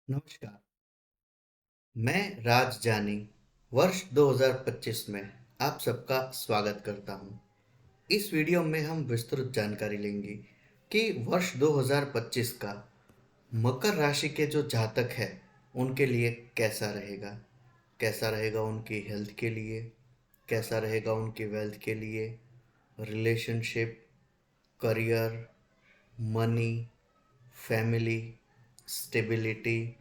नमस्कार। मैं राज जानी वर्ष 2025 में आप सबका स्वागत करता हूं। इस वीडियो में हम विस्तृत जानकारी लेंगे कि वर्ष 2025 का मकर राशि के जो जातक है उनके लिए कैसा रहेगा उनकी हेल्थ के लिए, कैसा रहेगा उनकी वेल्थ के लिए, relationship, career, money, family, stability,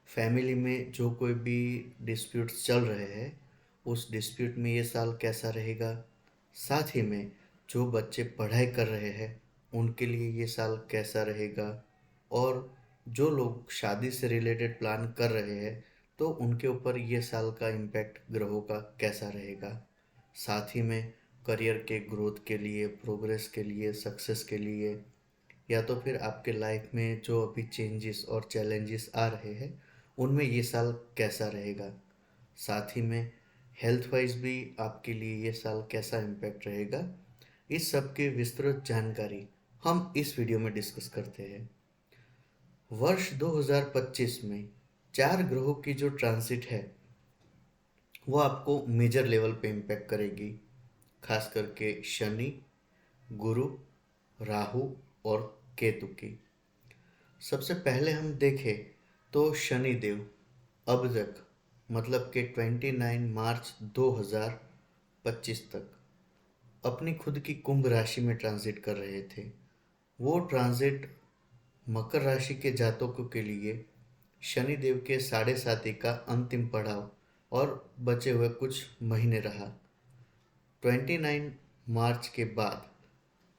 family में जो कोई भी डिस्प्यूट्स चल रहे हैं उस डिस्प्यूट में ये साल कैसा रहेगा। साथ ही में जो बच्चे पढ़ाई कर रहे हैं उनके लिए ये साल कैसा रहेगा। और जो लोग शादी से रिलेटेड प्लान कर रहे हैं तो उनके ऊपर ये साल का इम्पैक्ट ग्रहों का कैसा रहेगा। साथ ही में करियर के ग्रोथ के लिए, प्रोग्रेस के लिए, सक्सेस के लिए, या तो फिर आपके लाइफ में जो अभी चेंजेस और चैलेंजेस आ रहे हैं उनमें ये साल कैसा रहेगा। साथ ही में हेल्थ वाइज भी आपके लिए ये साल कैसा इम्पैक्ट रहेगा। इस सब की विस्तृत जानकारी हम इस वीडियो में डिस्कस करते हैं। वर्ष 2025 में 4 ग्रहों की जो ट्रांसिट है वो आपको मेजर लेवल पे इम्पैक्ट करेगी। खास करके शनि, गुरु, राहु और केतु की। सबसे पहले हम देखें तो शनि देव अब तक मतलब कि 29 मार्च 2025 तक अपनी खुद की कुंभ राशि में ट्रांजिट कर रहे थे। वो ट्रांजिट मकर राशि के जातकों के लिए शनि देव के साढ़े साथी का अंतिम पड़ाव और बचे हुए कुछ महीने रहा। 29 मार्च के बाद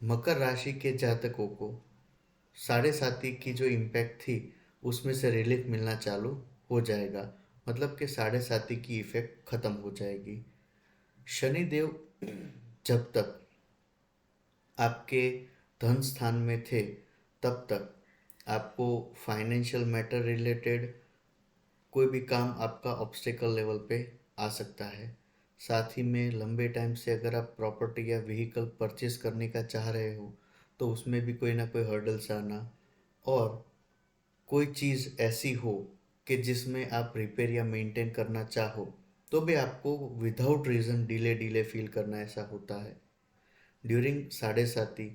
मकर राशि के जातकों को साढ़े साथी की जो इम्पैक्ट थी उसमें से रिलीफ मिलना चालू हो जाएगा। मतलब कि साढ़े साथी की इफेक्ट खत्म हो जाएगी। शनिदेव जब तक आपके धन स्थान में थे तब तक आपको फाइनेंशियल मैटर रिलेटेड कोई भी काम आपका ऑब्स्टेकल लेवल पे आ सकता है। साथ ही में लंबे टाइम से अगर आप प्रॉपर्टी या व्हीकल परचेज करने का चाह रहे हो तो उसमें भी कोई ना कोई हर्डल्स आना, और कोई चीज़ ऐसी हो कि जिसमें आप रिपेयर या मेंटेन करना चाहो तो भी आपको without reason delay delay feel करना, ऐसा होता है। ड्यूरिंग साढ़े साथी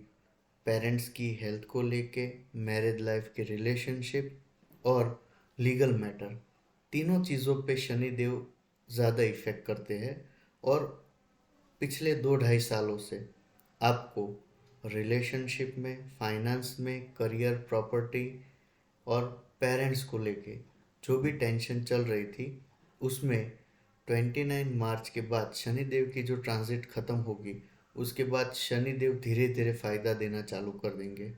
पेरेंट्स की हेल्थ को लेके, मैरिज लाइफ के रिलेशनशिप और लीगल मैटर, तीनों चीज़ों पे शनि देव ज़्यादा इफ़ेक्ट करते हैं। और पिछले 2 ढाई सालों से आपको रिलेशनशिप में, फाइनेंस में, करियर, प्रॉपर्टी और पेरेंट्स को लेके जो भी टेंशन चल रही थी उसमें 29 मार्च के बाद शनि देव की जो ट्रांजिट ख़त्म होगी उसके बाद शनि देव धीरे धीरे फायदा देना चालू कर देंगे।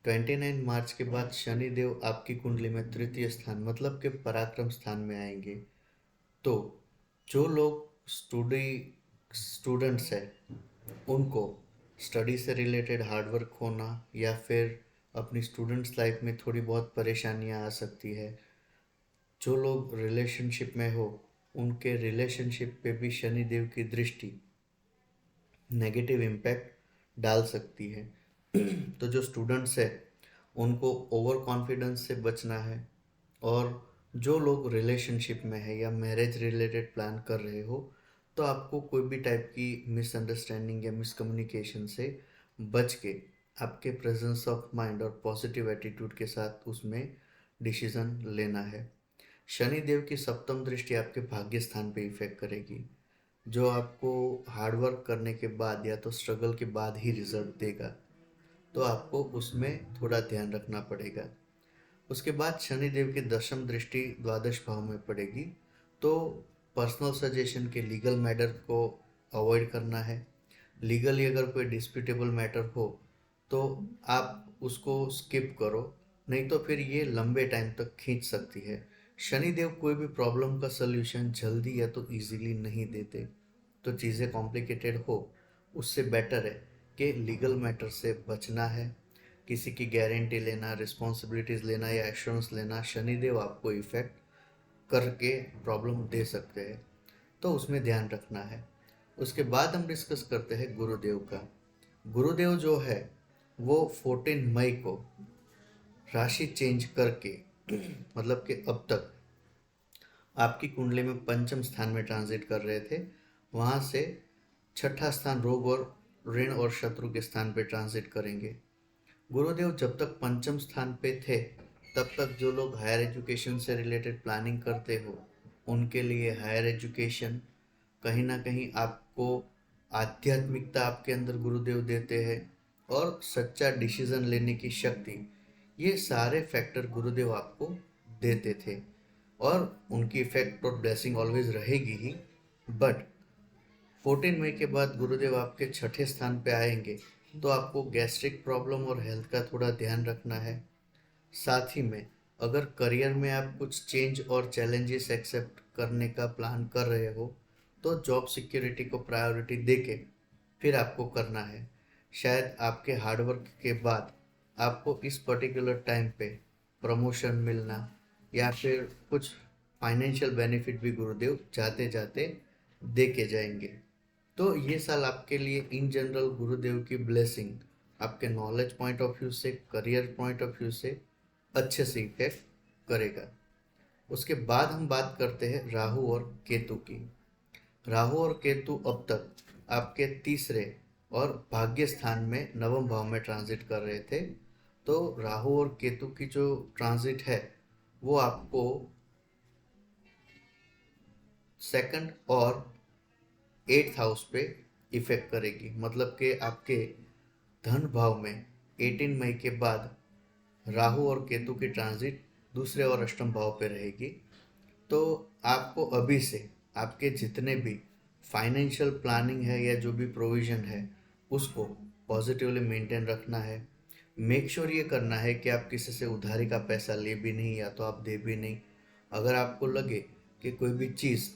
29 मार्च के बाद शनि देव आपकी कुंडली में तृतीय स्थान मतलब के पराक्रम स्थान में आएंगे। तो जो लोग स्टूडेंट्स हैं उनको स्टडी से रिलेटेड हार्डवर्क होना या फिर अपनी स्टूडेंट्स लाइफ में थोड़ी बहुत परेशानियां आ सकती है। जो लोग रिलेशनशिप में हो उनके रिलेशनशिप पे भी शनि देव की दृष्टि नेगेटिव इम्पैक्ट डाल सकती है। तो जो स्टूडेंट्स है उनको ओवर कॉन्फिडेंस से बचना है। और जो लोग रिलेशनशिप में है या मैरिज रिलेटेड प्लान कर रहे हो तो आपको कोई भी टाइप की मिसअंडरस्टैंडिंग या मिसकम्युनिकेशन से बच के आपके प्रेजेंस ऑफ माइंड और पॉजिटिव एटीट्यूड के साथ उसमें डिसीजन लेना है। शनि देव की सप्तम दृष्टि आपके भाग्य स्थान पे इफेक्ट करेगी, जो आपको हार्डवर्क करने के बाद या तो स्ट्रगल के बाद ही रिजल्ट देगा। तो आपको उसमें थोड़ा ध्यान रखना पड़ेगा। उसके बाद शनि देव की दशम दृष्टि द्वादश भाव में पड़ेगी। तो पर्सनल सजेशन के लीगल मैटर को अवॉइड करना है। लीगली अगर कोई डिस्प्यूटेबल मैटर हो तो आप उसको स्किप करो, नहीं तो फिर ये लंबे टाइम तक खींच सकती है। शनिदेव कोई भी प्रॉब्लम का सल्यूशन जल्दी या तो इजीली नहीं देते। तो चीज़ें कॉम्प्लिकेटेड हो उससे बेटर है कि लीगल मैटर से बचना है। किसी की गारंटी लेना, रिस्पॉन्सिबिलिटीज़ लेना या एश्योरेंस लेना शनिदेव आपको इफ़ेक्ट करके प्रॉब्लम दे सकते हैं, तो उसमें ध्यान रखना है। उसके बाद हम डिस्कस करते हैं गुरुदेव का। गुरुदेव जो है वो 14 मई को राशि चेंज करके मतलब कि अब तक आपकी कुंडली में पंचम स्थान में ट्रांजिट कर रहे थे, वहां से छठा स्थान रोग और ऋण और शत्रु के स्थान पे ट्रांजिट करेंगे। गुरुदेव जब तक पंचम स्थान पे थे, तब तक जो लोग हायर एजुकेशन से रिलेटेड प्लानिंग करते हो, उनके लिए हायर एजुकेशन, कहीं ना कहीं आपको आध्यात्मिकता आपके अंदर गुरुदेव देते हैं, और सच्चा डिसीजन लेने की शक्ति, ये सारे फैक्टर गुरुदेव आपको देते थे। और उनकी इफेक्ट और ब्लेसिंग ऑलवेज रहेगी ही। बट 14 मई के बाद गुरुदेव आपके छठे स्थान पे आएंगे, तो आपको गैस्ट्रिक प्रॉब्लम और हेल्थ का थोड़ा ध्यान रखना है। साथ ही में अगर करियर में आप कुछ चेंज और चैलेंजेस एक्सेप्ट करने का प्लान कर रहे हो, तो जॉब सिक्योरिटी को प्रायोरिटी देके फिर आपको करना है। शायद आपके हार्डवर्क के बाद आपको इस पर्टिकुलर टाइम पे प्रमोशन मिलना, या फिर कुछ फाइनेंशियल बेनिफिट भी गुरुदेव जाते जाते दे के जाएंगे। तो ये साल आपके लिए इन जनरल गुरुदेव की ब्लेसिंग आपके नॉलेज पॉइंट ऑफ व्यू से, करियर पॉइंट ऑफ व्यू से अच्छे से इफेक्ट करेगा। उसके बाद हम बात करते हैं राहु और केतु की। राहु और केतु अब तक आपके तीसरे और भाग्य स्थान में नवम भाव में ट्रांजिट कर रहे थे। तो राहु और केतु की जो ट्रांजिट है, वो आपको सेकंड और 8th हाउस पे इफेक्ट करेगी। मतलब कि आपके धन भाव में 18 मई के बाद राहु और केतु की ट्रांजिट दूसरे और अष्टम भाव पे रहेगी। तो आपको अभी से आपके जितने भी फाइनेंशियल प्लानिंग है या जो भी प्रोविजन है, उसको पॉजिटिवली मेंटेन रखना है। मेक श्योर ये करना है कि आप किसी से उधारी का पैसा ले भी नहीं, या तो आप दे भी नहीं। अगर आपको लगे कि कोई भी चीज़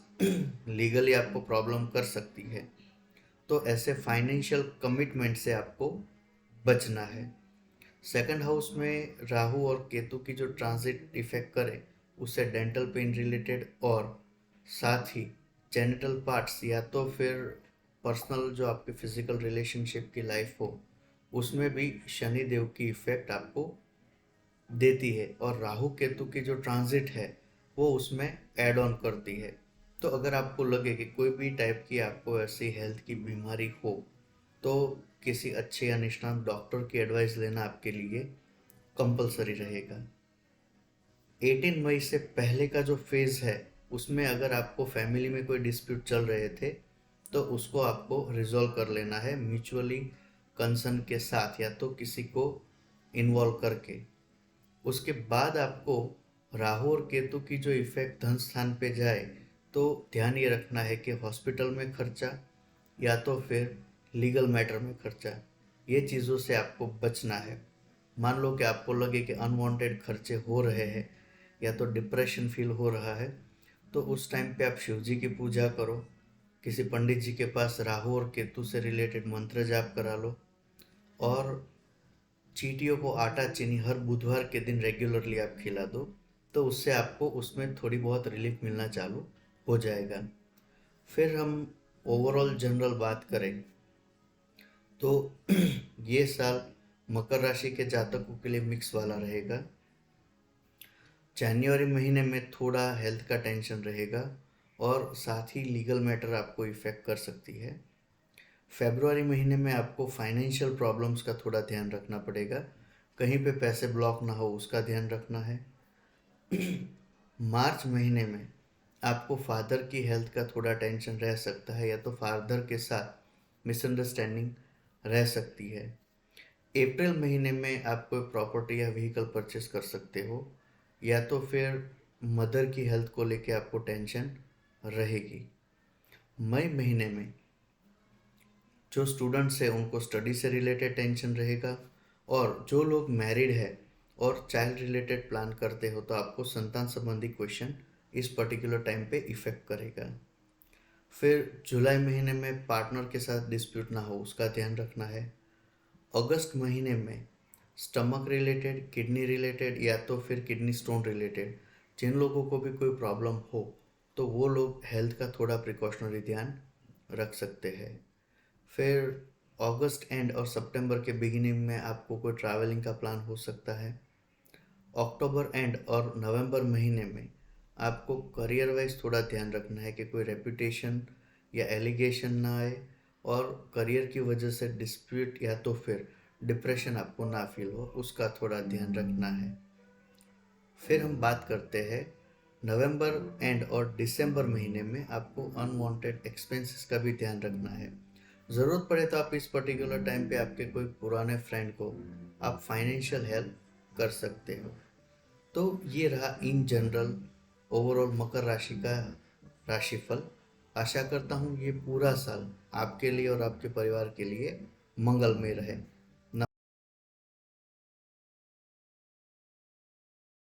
लीगली आपको प्रॉब्लम कर सकती है, तो ऐसे फाइनेंशियल कमिटमेंट से आपको बचना है। सेकंड हाउस में राहु और केतु की जो ट्रांजिट इफेक्ट करे, उससे डेंटल पेन रिलेटेड और साथ ही जेनिटल पार्ट्स, या तो फिर पर्सनल जो आपके फिजिकल रिलेशनशिप की लाइफ हो, उसमें भी शनि देव की इफेक्ट आपको देती है। और राहु केतु की जो ट्रांजिट है, वो उसमें ऐड ऑन करती है। तो अगर आपको लगे कि कोई भी टाइप की आपको ऐसी हेल्थ की बीमारी हो, तो किसी अच्छे या निष्णात डॉक्टर की एडवाइस लेना आपके लिए कंपलसरी रहेगा। 18 मई से पहले का जो फेज़ है, उसमें अगर आपको फैमिली में कोई डिस्प्यूट चल रहे थे, तो उसको आपको रिजॉल्व कर लेना है म्यूचुअली कंसर्न के साथ, या तो किसी को इन्वॉल्व करके। उसके बाद आपको राहु और केतु की जो इफेक्ट धन स्थान पे जाए, तो ध्यान ये रखना है कि हॉस्पिटल में खर्चा या तो फिर लीगल मैटर में खर्चा, ये चीज़ों से आपको बचना है। मान लो कि आपको लगे कि अनवांटेड खर्चे हो रहे हैं, या तो डिप्रेशन फील हो रहा है, तो उस टाइम पे आप शिव जी की पूजा करो, किसी पंडित जी के पास राहु और केतु से रिलेटेड मंत्र जाप करा लो, और चींटियों को आटा चीनी हर बुधवार के दिन रेगुलरली आप खिला दो। तो उससे आपको उसमें थोड़ी बहुत रिलीफ मिलना चालू हो जाएगा। फिर हम ओवरऑल जनरल बात करें, तो ये साल मकर राशि के जातकों के लिए मिक्स वाला रहेगा। जनवरी महीने में थोड़ा हेल्थ का टेंशन रहेगा, और साथ ही लीगल मैटर आपको इफेक्ट कर सकती है। फरवरी महीने में आपको फाइनेंशियल प्रॉब्लम्स का थोड़ा ध्यान रखना पड़ेगा, कहीं पे पैसे ब्लॉक ना हो उसका ध्यान रखना है। मार्च महीने में आपको फादर की हेल्थ का थोड़ा टेंशन रह सकता है, या तो फादर के साथ मिसअंडरस्टैंडिंग रह सकती है। अप्रैल महीने में आप कोई प्रॉपर्टी या व्हीकल परचेस कर सकते हो, या तो फिर मदर की हेल्थ को लेके आपको टेंशन रहेगी। मई महीने में जो स्टूडेंट्स हैं उनको स्टडी से रिलेटेड टेंशन रहेगा, और जो लोग मैरिड है और चाइल्ड रिलेटेड प्लान करते हो, तो आपको संतान संबंधी क्वेश्चन इस पर्टिकुलर टाइम पे इफेक्ट करेगा। फिर जुलाई महीने में पार्टनर के साथ डिस्प्यूट ना हो उसका ध्यान रखना है। अगस्त महीने में स्टमक रिलेटेड, किडनी रिलेटेड, या तो फिर किडनी स्टोन रिलेटेड जिन लोगों को भी कोई प्रॉब्लम हो, तो वो लोग हेल्थ का थोड़ा प्रिकॉशनरी ध्यान रख सकते हैं। फिर अगस्त एंड और सितंबर के बिगिनिंग में आपको कोई ट्रैवलिंग का प्लान हो सकता है। अक्टूबर एंड और नवंबर महीने में आपको करियर वाइज थोड़ा ध्यान रखना है कि कोई रेपुटेशन या एलिगेशन ना आए, और करियर की वजह से डिस्प्यूट या तो फिर डिप्रेशन आपको ना फील हो, उसका थोड़ा ध्यान रखना है। फिर हम बात करते हैं नवंबर एंड और दिसंबर महीने में आपको अनवांटेड एक्सपेंसेस का भी ध्यान रखना है। ज़रूरत पड़े तो आप इस पर्टिकुलर टाइम पे आपके कोई पुराने फ्रेंड को आप फाइनेंशियल हेल्प कर सकते हो। तो ये रहा इन जनरल ओवरऑल मकर राशि का राशिफल। आशा करता हूँ ये पूरा साल आपके लिए और आपके परिवार के लिए मंगलमय रहे।